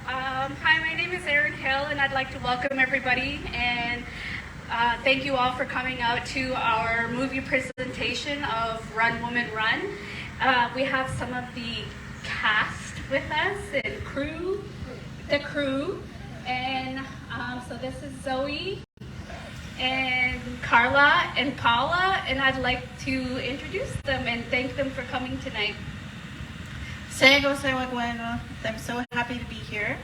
Hi, my name is Erin Hill, and I'd like to welcome everybody and thank you all for coming out to our movie presentation of Run Woman Run. We have some of the cast with us and the crew, and so this is Zoe and Carla and Paula, and I'd like to introduce them and thank them for coming tonight. I'm so happy to be here.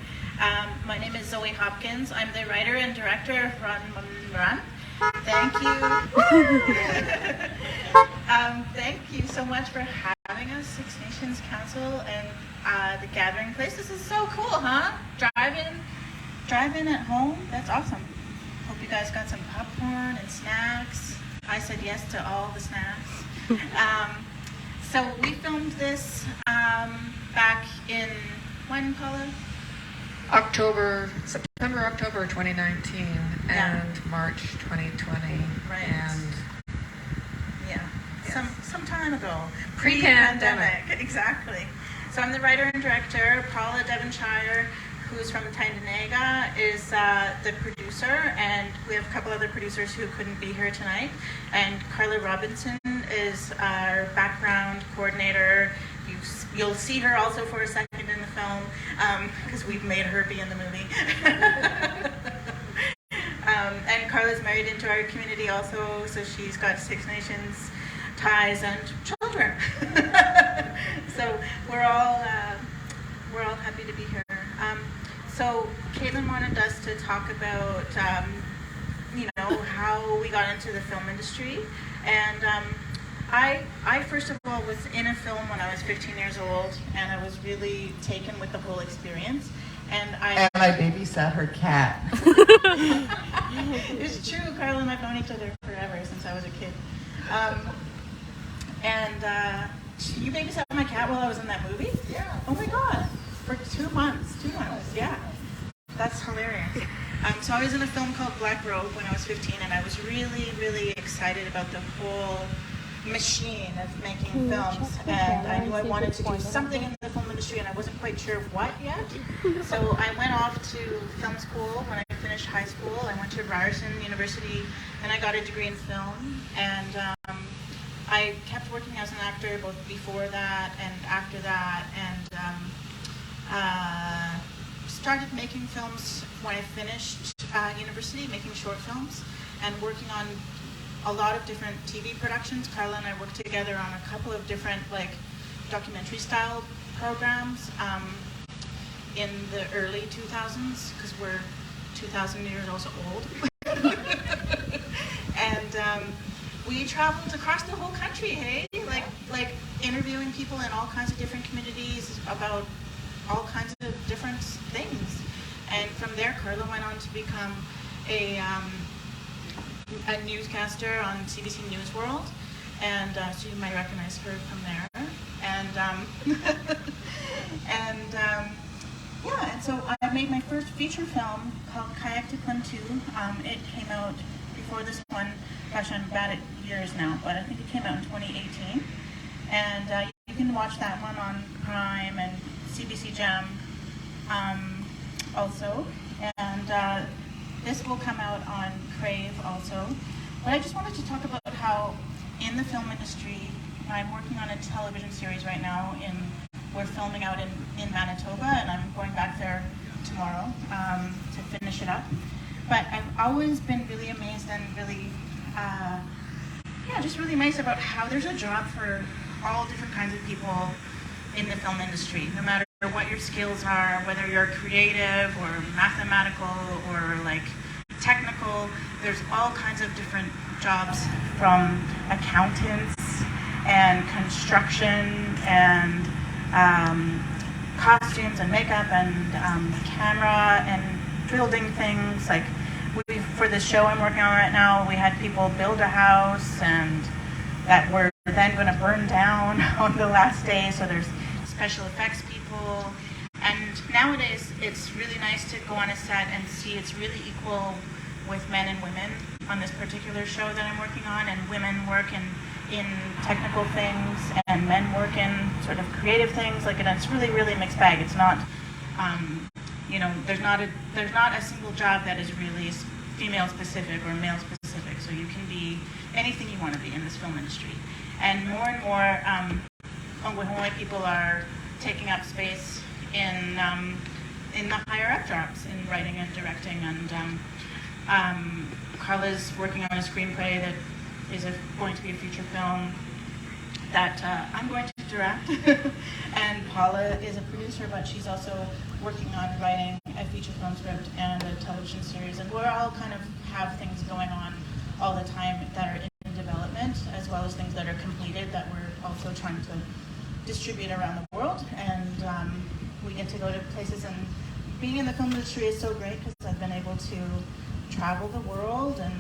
My name is Zoe Hopkins. I'm the writer and director of Run Woman Run. Thank you. Thank you so much for having us, Six Nations Council and the Gathering Place. This is so cool, huh? Drive-in at home. That's awesome. Hope you guys got some popcorn and snacks. I said yes to all the snacks. So we filmed this back in, when, Paula? September, October 2019 and March 2020. Right. And yeah, yes. some time ago. Pre-pandemic. Exactly. So I'm the writer and director. Paula Devonshire, who's from Tyndonega, is the producer, and we have a couple other producers who couldn't be here tonight. And Carla Robinson is our background coordinator. You'll see her also for a second in the film, because we've made her be in the movie. And Carla's married into our community also, so she's got Six Nations ties and children. So we're all happy to be here. So Caitlin wanted us to talk about, how we got into the film industry. And I first of all was in a film when I was 15 years old, and I was really taken with the whole experience. And I babysat her cat. It's true, Carla and I've known each other forever, since I was a kid. You babysat my cat while I was in that movie? Yeah. Oh my God. For 2 months. 2 months, yeah. That's hilarious. So I was in a film called Black Robe when I was 15, and I was really, really excited about the whole machine of making films, and I knew I wanted to do something in the film industry, and I wasn't quite sure what yet. So I went off to film school. When I finished high school, I went to Ryerson University, and I got a degree in film, and I kept working as an actor both before that and after that, and started making films when I finished university, making short films and working on a lot of different TV productions. Carla and I worked together on a couple of different documentary style programs in the early 2000s, because we're 2,000 years also old. And we traveled across the whole country, hey? Like interviewing people in all kinds of different communities about all kinds of different things. And from there, Carla went on to become a newscaster on CBC News World, and so you might recognize her from there. And so I made my first feature film called Kayak to Clim 2. It came out before this one. Gosh, I'm bad at years now, but I think it came out in 2018. And you can watch that one on Prime and CBC Gem also. And this will come out on Crave also. But I just wanted to talk about how in the film industry, I'm working on a television series right now. We're filming out in Manitoba, and I'm going back there tomorrow to finish it up. But I've always been really amazed and really, just really nice about how there's a job for all different kinds of people in the film industry, no matter what your skills are, whether you're creative or mathematical or technical. There's all kinds of different jobs, from accountants and construction and costumes and makeup and camera and building things. For the show I'm working on right now, we had people build a house and that we're then going to burn down on the last day. So there's special effects people. And nowadays, it's really nice to go on a set and see it's really equal with men and women on this particular show that I'm working on. And women work in technical things, and men work in sort of creative things. It's really, really mixed bag. It's not There's not a single job that is really female specific or male specific. So you can be anything you want to be in this film industry. And more Ongwehongwe people are taking up space in the higher up jobs in writing and directing. And Carla's working on a screenplay that is going to be a feature film that I'm going to direct. And Paula is a producer, but she's also working on writing a feature film script and a television series. And we're all kind of have things going on all the time that are in development, as well as things that are completed that we're also trying to distribute around the world. And we get to go to places, and being in the film industry is so great because I've been able to travel the world and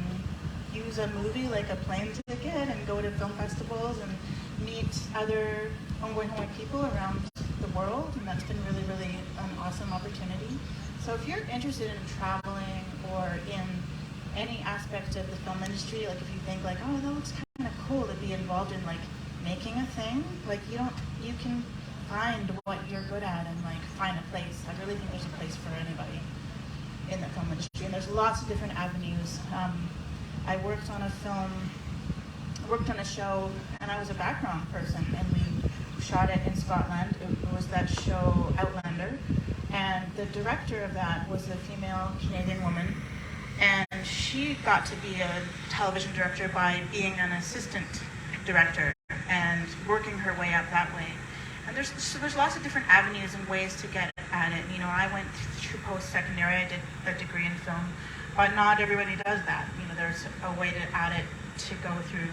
use a movie like a plane ticket and go to film festivals and meet other Ongwehongwe people around the world, and that's been really, really an awesome opportunity. So if you're interested in traveling or in any aspect of the film industry, like if you think like, oh, that looks kind of cool to be involved in like making a thing, like you can find what you're good at and like find a place. I really think there's a place for anybody in the film industry, and there's lots of different avenues. I worked on a show, and I was a background person, and we shot it in Scotland. It was that show Outlander, and the director of that was a female Canadian woman, and she got to be a television director by being an assistant director and working her way up that way. And there's lots of different avenues and ways to get at it. I went through post-secondary. I did a degree in film, but not everybody does that. There's a way to add it, to go through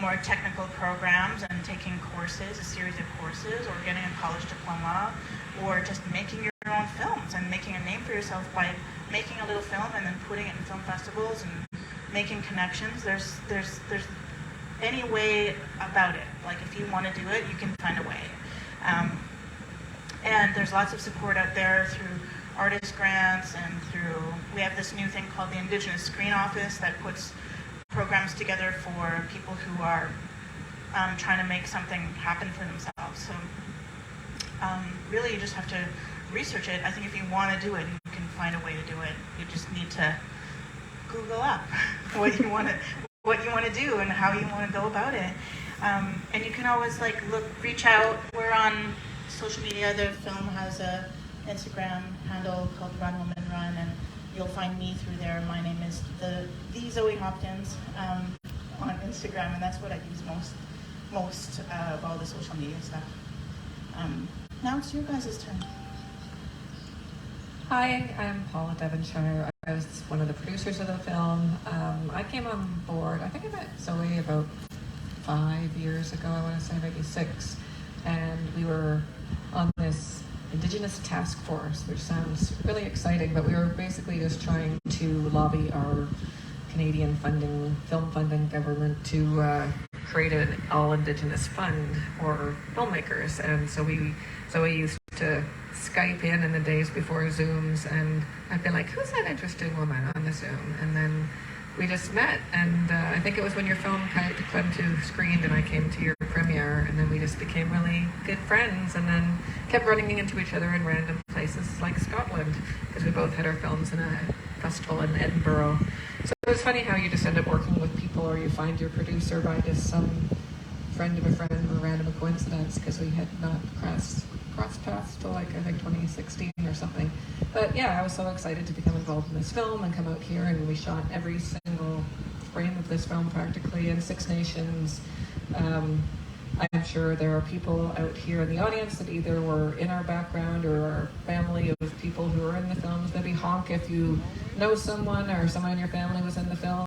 more technical programs and taking courses, a series of courses, or getting a college diploma, or just making your own films and making a name for yourself by making a little film and then putting it in film festivals and making connections. There's any way about it. Like if you want to do it, you can find a way. And there's lots of support out there through artist grants and we have this new thing called the Indigenous Screen Office that puts programs together for people who are trying to make something happen for themselves. So really you just have to research it. I think if you want to do it, you can find a way to do it. You just need to Google up what you want to do and how you want to go about it. And you can always reach out. We're on social media. The film has a Instagram handle called Run Woman Run, and you'll find me through there. My name is the Zoe Hopkins on Instagram, and that's what I use most of all the social media stuff. Now it's your guys' turn. Hi, I'm Paula Devonshire. I was one of the producers of the film. I came on board, I think I met Zoe about 5 years ago, I want to say maybe 6, and we were on this Indigenous task force, which sounds really exciting, but we were basically just trying to lobby our Canadian film funding government to create an all-Indigenous fund for filmmakers. And so we used to Skype in the days before Zooms, and I'd be like, who's that interesting woman on the Zoom? And then we just met, and I think it was when your film went to screened and I came to your premiere, and then we just became really good friends, and then kept running into each other in random places like Scotland, because we both had our films in a festival in Edinburgh. So it was funny how you just end up working with people, or you find your producer by just some friend of a friend or random coincidence, because we had not crossed paths till I think 2016 or something. But yeah, I was so excited to become involved in this film and come out here, and we shot every single frame of this film practically in 6 nations. I'm sure there are people out here in the audience that either were in our background or our family of people who are in the films. Maybe honk if you know someone or someone in your family was in the film.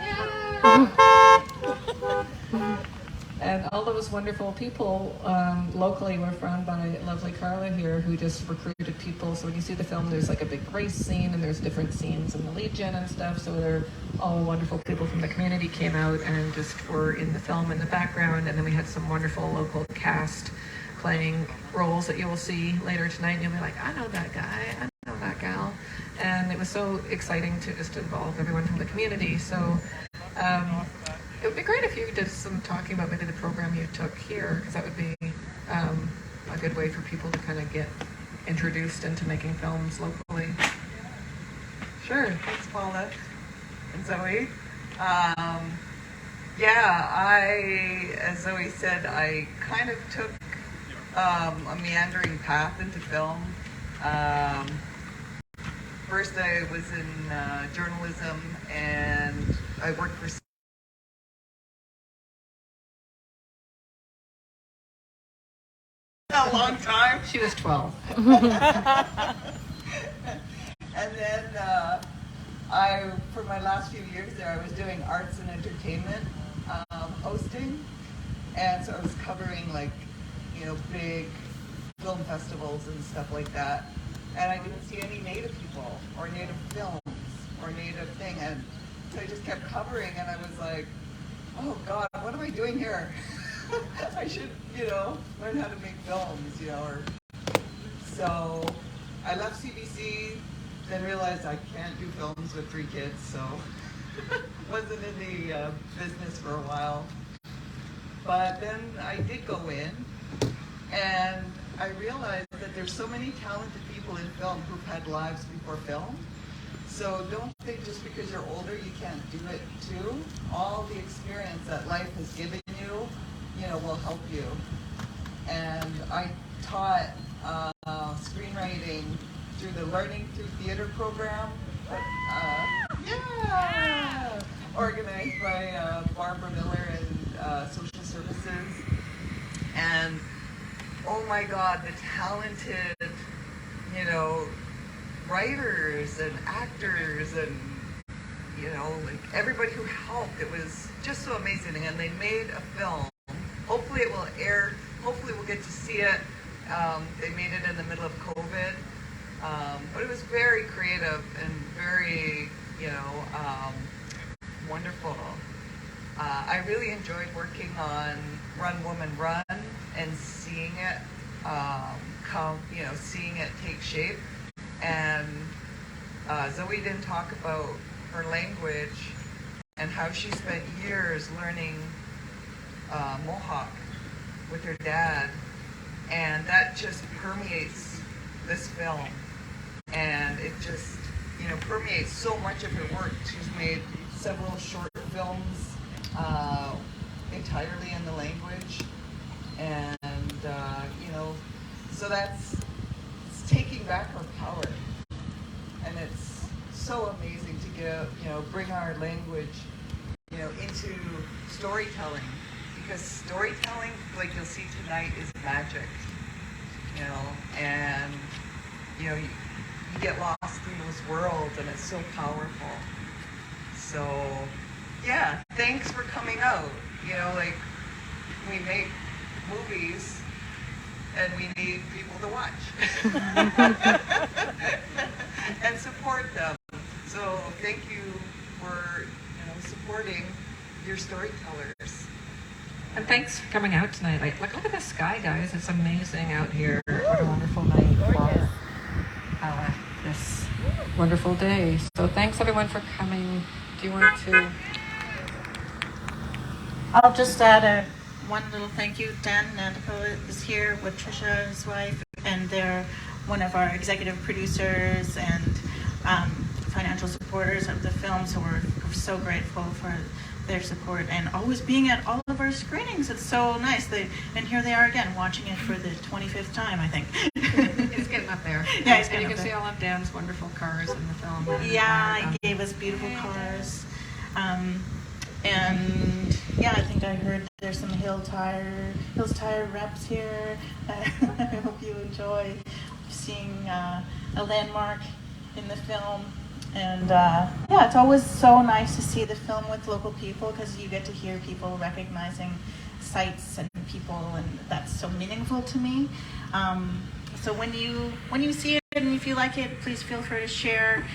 Yeah. And all those wonderful people locally were found by lovely Carla here, who just recruited people. So when you see the film, there's like a big race scene, and there's different scenes in the Legion and stuff. So they're all wonderful people from the community came out and just were in the film in the background. And then we had some wonderful local cast playing roles that you will see later tonight. And you'll be like, I know that guy, I know that gal. And it was so exciting to just involve everyone from the community. So it would be great if you did some talking about maybe the program you took here, because that would be a good way for people to kind of get introduced into making films locally? Sure. Thanks, Paula and Zoe. Yeah, as Zoe said, I kind of took a meandering path into film. First, I was in journalism, and I worked for a long time. She was 12. And then for my last few years there, I was doing arts and entertainment hosting, and so I was covering like, big film festivals and stuff like that. And I didn't see any Native people or Native films or Native thing, and so I just kept covering, and I was like, oh God, what am I doing here? I should, learn how to make films, So I left CBC, then realized I can't do films with 3 kids, so wasn't in the business for a while. But then I did go in, and I realized that there's so many talented people in film who've had lives before film. So don't think just because you're older you can't do it too. All the experience that life has given you, will help you. And I taught screenwriting through the Learning Through Theater program, organized by Barbara Miller and Social Services. And oh my God, the talented, writers and actors and, like everybody who helped. It was just so amazing. And they made a film. Hopefully it will air. Hopefully we'll get to see it. They made it in the middle of COVID. But it was very creative and very, wonderful. I really enjoyed working on Run Woman Run and seeing it seeing it take shape. And Zoe didn't talk about her language and how she spent years learning Mohawk with her dad, and that just permeates this film, and it just permeates so much of her work. She's made several short films entirely in the language, and so it's taking back her power, and it's so amazing to bring our language into storytelling, because storytelling, like you'll see tonight, is magic, and you get lost in those worlds, and it's so powerful. So yeah, thanks for coming out. Like, we make movies and we need people to watch and support them. So thank you for supporting your storytellers. And thanks for coming out tonight. Like, look at the sky, guys. It's amazing out here. What a wonderful night for this wonderful day. So thanks everyone for coming. Do you want to? I'll just add one little thank you. Dan Nandico is here with Trisha, his wife, and they're one of our executive producers and financial supporters of the film. So we're so grateful for their support and always being at all of our screenings. It's so nice. And here they are again, watching it for the 25th time, I think. He's getting up there. Yeah, he's getting and you up can there. see all of Dan's wonderful cars in the film. Yeah, he gave us beautiful cars. And yeah, I think I heard there's some Hills Tire reps here. I hope you enjoy seeing a landmark in the film. And yeah, it's always so nice to see the film with local people, because you get to hear people recognizing sites and people, and that's so meaningful to me. So when you see it and if you like it, please feel free to share,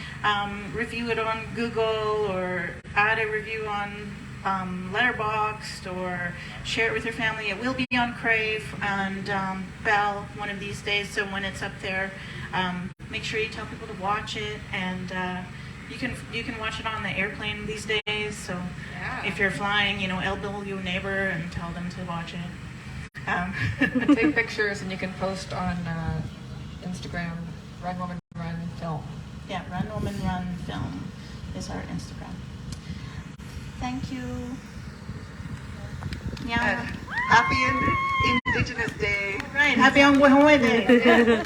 review it on Google, or add a review on Letterboxd, or share it with your family. It will be on Crave and Bell one of these days. So when it's up there, make sure you tell people to watch it, and you can watch it on the airplane these days. So if you're flying, elbow your neighbor and tell them to watch it. Take pictures, and you can post on Instagram, Run Woman Run Film. Yeah, Run Woman Run Film is our Instagram. Thank you. Yeah. Happy Indigenous Day. Right. Happy Ang Buhay Day.